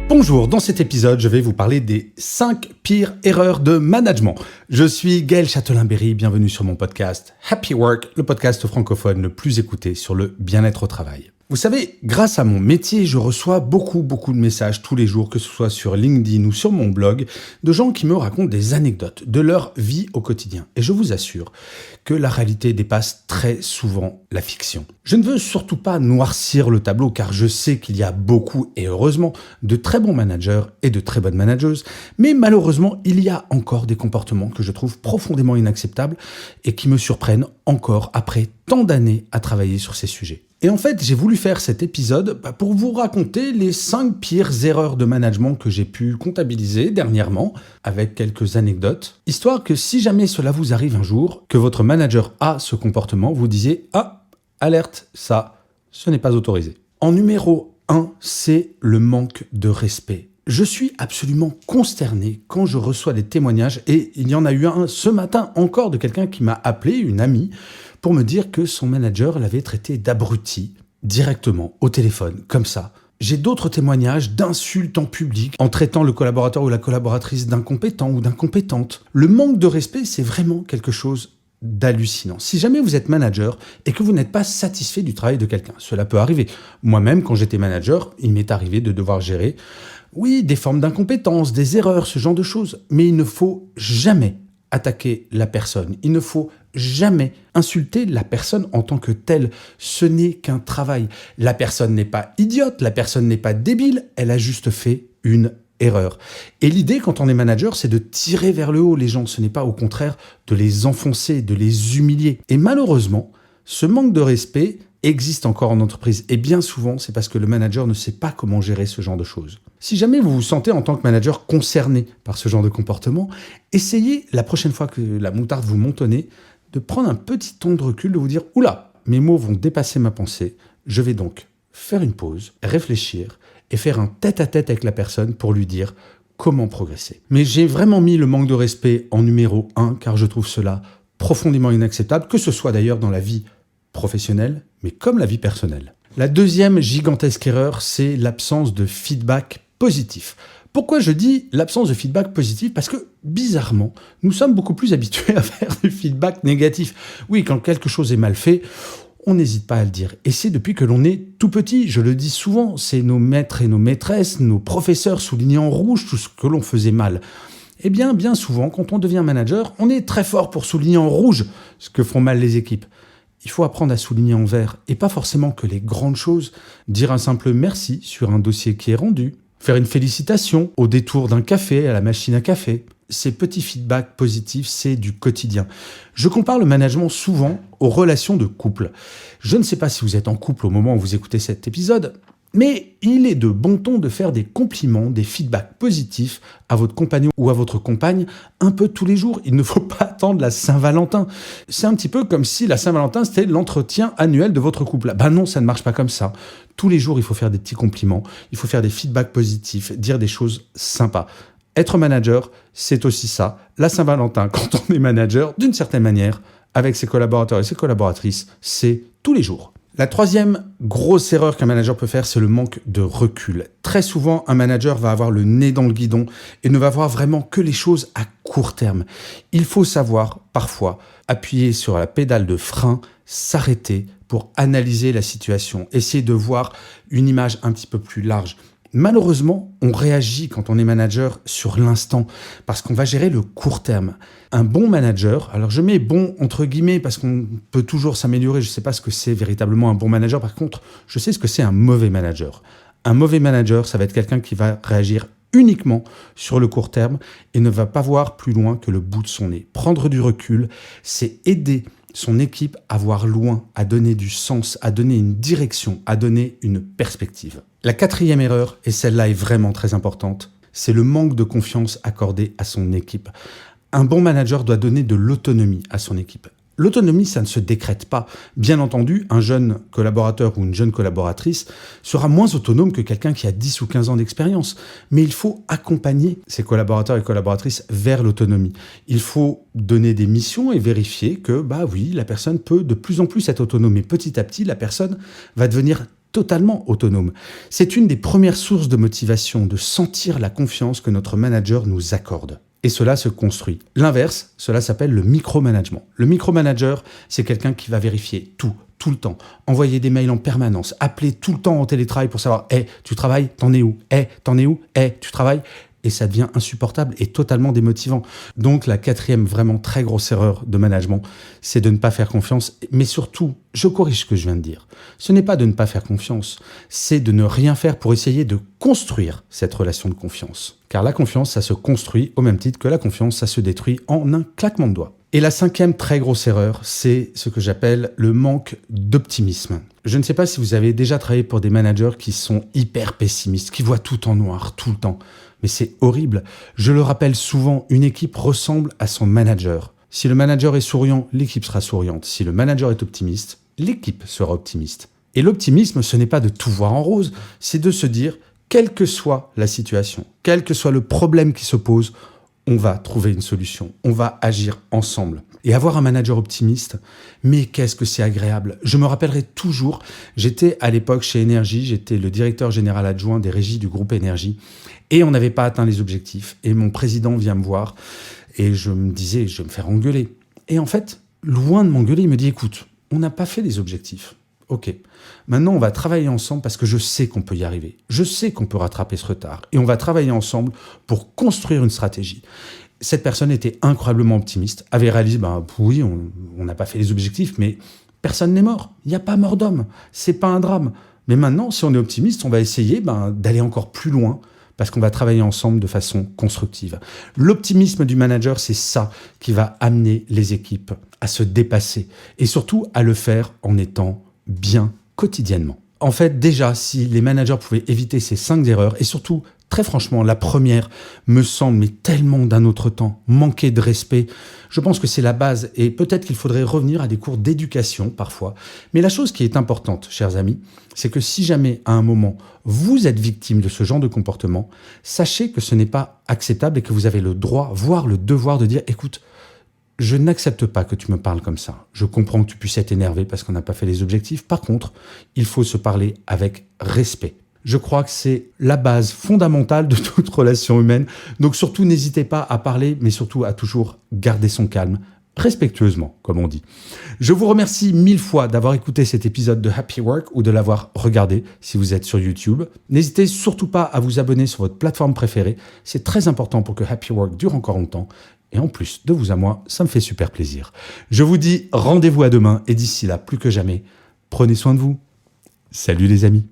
Bonjour, dans cet épisode, je vais vous parler des 5 pires erreurs de management. Je suis Gaël Châtelain-Berry, bienvenue sur mon podcast Happy Work, le podcast francophone le plus écouté sur le bien-être au travail. Vous savez, grâce à mon métier, je reçois beaucoup de messages tous les jours, que ce soit sur LinkedIn ou sur mon blog, de gens qui me racontent des anecdotes de leur vie au quotidien. Et je vous assure que la réalité dépasse très souvent la fiction. Je ne veux surtout pas noircir le tableau, car je sais qu'il y a beaucoup, et heureusement, de très bons managers et de très bonnes manageuses, mais malheureusement, il y a encore des comportements que je trouve profondément inacceptables et qui me surprennent encore après tant d'années à travailler sur ces sujets. Et en fait, j'ai voulu faire cet épisode pour vous raconter les 5 pires erreurs de management que j'ai pu comptabiliser dernièrement, avec quelques anecdotes, histoire que si jamais cela vous arrive un jour, que votre manager a ce comportement, vous disiez « Ah, alerte, ça, ce n'est pas autorisé ». En numéro 1, c'est le manque de respect. Je suis absolument consterné quand je reçois des témoignages, et il y en a eu un ce matin encore de quelqu'un qui m'a appelé, une amie, pour me dire que son manager l'avait traité d'abruti directement au téléphone, comme ça. J'ai d'autres témoignages d'insultes en public en traitant le collaborateur ou la collaboratrice d'incompétent ou d'incompétente. Le manque de respect, c'est vraiment quelque chose d'hallucinant. Si jamais vous êtes manager et que vous n'êtes pas satisfait du travail de quelqu'un, cela peut arriver. Moi-même, quand j'étais manager, il m'est arrivé de devoir gérer, oui, des formes d'incompétence, des erreurs, ce genre de choses. Mais il ne faut jamais attaquer la personne. Il ne faut jamais insulter la personne en tant que telle. Ce n'est qu'un travail. La personne n'est pas idiote, la personne n'est pas débile, elle a juste fait une erreur. Et l'idée, quand on est manager, c'est de tirer vers le haut les gens. Ce n'est pas au contraire de les enfoncer, de les humilier. Et malheureusement, ce manque de respect existe encore en entreprise. Et bien souvent, c'est parce que le manager ne sait pas comment gérer ce genre de choses. Si jamais vous vous sentez en tant que manager concerné par ce genre de comportement, essayez la prochaine fois que la moutarde vous monte au nez, de prendre un petit temps de recul, de vous dire « Oula, mes mots vont dépasser ma pensée, je vais donc faire une pause, réfléchir et faire un tête-à-tête avec la personne pour lui dire comment progresser. » Mais j'ai vraiment mis le manque de respect en numéro 1 car je trouve cela profondément inacceptable, que ce soit d'ailleurs dans la vie professionnelle, mais comme la vie personnelle. La deuxième gigantesque erreur, c'est l'absence de feedback positif. Pourquoi je dis l'absence de feedback positif ? Parce que, bizarrement, nous sommes beaucoup plus habitués à faire du feedback négatif. Oui, quand quelque chose est mal fait, on n'hésite pas à le dire. Et c'est depuis que l'on est tout petit, je le dis souvent, c'est nos maîtres et nos maîtresses, nos professeurs soulignant en rouge tout ce que l'on faisait mal. Eh bien souvent, quand on devient manager, on est très fort pour souligner en rouge ce que font mal les équipes. Il faut apprendre à souligner en vert, et pas forcément que les grandes choses. Dire un simple merci sur un dossier qui est rendu, faire une félicitation au détour d'un café à la machine à café. Ces petits feedbacks positifs, c'est du quotidien. Je compare le management souvent aux relations de couple. Je ne sais pas si vous êtes en couple au moment où vous écoutez cet épisode, mais il est de bon ton de faire des compliments, des feedbacks positifs à votre compagnon ou à votre compagne un peu tous les jours. Il ne faut pas attendre la Saint-Valentin. C'est un petit peu comme si la Saint-Valentin, c'était l'entretien annuel de votre couple. Ben non, ça ne marche pas comme ça. Tous les jours, il faut faire des petits compliments, il faut faire des feedbacks positifs, dire des choses sympas. Être manager, c'est aussi ça. La Saint-Valentin, quand on est manager, d'une certaine manière, avec ses collaborateurs et ses collaboratrices, c'est tous les jours. La troisième grosse erreur qu'un manager peut faire, c'est le manque de recul. Très souvent, un manager va avoir le nez dans le guidon et ne va voir vraiment que les choses à court terme. Il faut savoir, parfois, appuyer sur la pédale de frein, s'arrêter pour analyser la situation, essayer de voir une image un petit peu plus large. Malheureusement, on réagit quand on est manager sur l'instant parce qu'on va gérer le court terme. Un bon manager, alors je mets bon entre guillemets parce qu'on peut toujours s'améliorer, je ne sais pas ce que c'est véritablement un bon manager, par contre, je sais ce que c'est un mauvais manager. Un mauvais manager, ça va être quelqu'un qui va réagir uniquement sur le court terme et ne va pas voir plus loin que le bout de son nez. Prendre du recul, c'est aider son équipe à voir loin, à donner du sens, à donner une direction, à donner une perspective. La quatrième erreur, et celle-là est vraiment très importante, c'est le manque de confiance accordé à son équipe. Un bon manager doit donner de l'autonomie à son équipe. L'autonomie, ça ne se décrète pas. Bien entendu, un jeune collaborateur ou une jeune collaboratrice sera moins autonome que quelqu'un qui a 10 ou 15 ans d'expérience. Mais il faut accompagner ses collaborateurs et collaboratrices vers l'autonomie. Il faut donner des missions et vérifier que, la personne peut de plus en plus être autonome. Et petit à petit, la personne va devenir totalement autonome. C'est une des premières sources de motivation de sentir la confiance que notre manager nous accorde. Et cela se construit. L'inverse, cela s'appelle le micromanagement. Le micromanager, c'est quelqu'un qui va vérifier tout le temps, envoyer des mails en permanence, appeler tout le temps en télétravail pour savoir « Hey, tu travailles? T'en es où? Hey, t'en es où? Hey, tu travailles ?» Et ça devient insupportable et totalement démotivant. Donc la quatrième vraiment très grosse erreur de management, c'est de ne pas faire confiance. Mais surtout, je corrige ce que je viens de dire. Ce n'est pas de ne pas faire confiance, c'est de ne rien faire pour essayer de construire cette relation de confiance. Car la confiance, ça se construit au même titre que la confiance, ça se détruit en un claquement de doigts. Et la cinquième très grosse erreur, c'est ce que j'appelle le manque d'optimisme. Je ne sais pas si vous avez déjà travaillé pour des managers qui sont hyper pessimistes, qui voient tout en noir, tout le temps. Mais c'est horrible. Je le rappelle souvent, une équipe ressemble à son manager. Si le manager est souriant, l'équipe sera souriante. Si le manager est optimiste, l'équipe sera optimiste. Et l'optimisme, ce n'est pas de tout voir en rose, c'est de se dire, quelle que soit la situation, quel que soit le problème qui se pose, on va trouver une solution, on va agir ensemble. Et avoir un manager optimiste, mais qu'est-ce que c'est agréable. Je me rappellerai toujours, j'étais à l'époque chez Énergie, j'étais le directeur général adjoint des régies du groupe Énergie, et on n'avait pas atteint les objectifs. Et mon président vient me voir, et je me disais, je vais me faire engueuler. Et en fait, loin de m'engueuler, il me dit, écoute, on n'a pas fait les objectifs. Ok, maintenant on va travailler ensemble parce que je sais qu'on peut y arriver. Je sais qu'on peut rattraper ce retard. Et on va travailler ensemble pour construire une stratégie. Cette personne était incroyablement optimiste, avait réalisé, oui, on n'a pas fait les objectifs, mais personne n'est mort. Il n'y a pas mort d'homme. C'est pas un drame. Mais maintenant, si on est optimiste, on va essayer d'aller encore plus loin parce qu'on va travailler ensemble de façon constructive. L'optimisme du manager, c'est ça qui va amener les équipes à se dépasser et surtout à le faire en étant bien quotidiennement. En fait, déjà, si les managers pouvaient éviter ces 5 erreurs, et surtout, très franchement, la première me semble mais tellement d'un autre temps, manquer de respect, je pense que c'est la base, et peut-être qu'il faudrait revenir à des cours d'éducation parfois. Mais la chose qui est importante, chers amis, c'est que si jamais, à un moment, vous êtes victime de ce genre de comportement, sachez que ce n'est pas acceptable et que vous avez le droit, voire le devoir de dire « Écoute, je n'accepte pas que tu me parles comme ça. Je comprends que tu puisses être énervé parce qu'on n'a pas fait les objectifs. Par contre, il faut se parler avec respect. » Je crois que c'est la base fondamentale de toute relation humaine. Donc surtout, n'hésitez pas à parler, mais surtout à toujours garder son calme, respectueusement, comme on dit. Je vous remercie 1000 fois d'avoir écouté cet épisode de Happy Work ou de l'avoir regardé si vous êtes sur YouTube. N'hésitez surtout pas à vous abonner sur votre plateforme préférée. C'est très important pour que Happy Work dure encore longtemps. Et en plus, de vous à moi, ça me fait super plaisir. Je vous dis rendez-vous à demain et d'ici là, plus que jamais, prenez soin de vous. Salut les amis.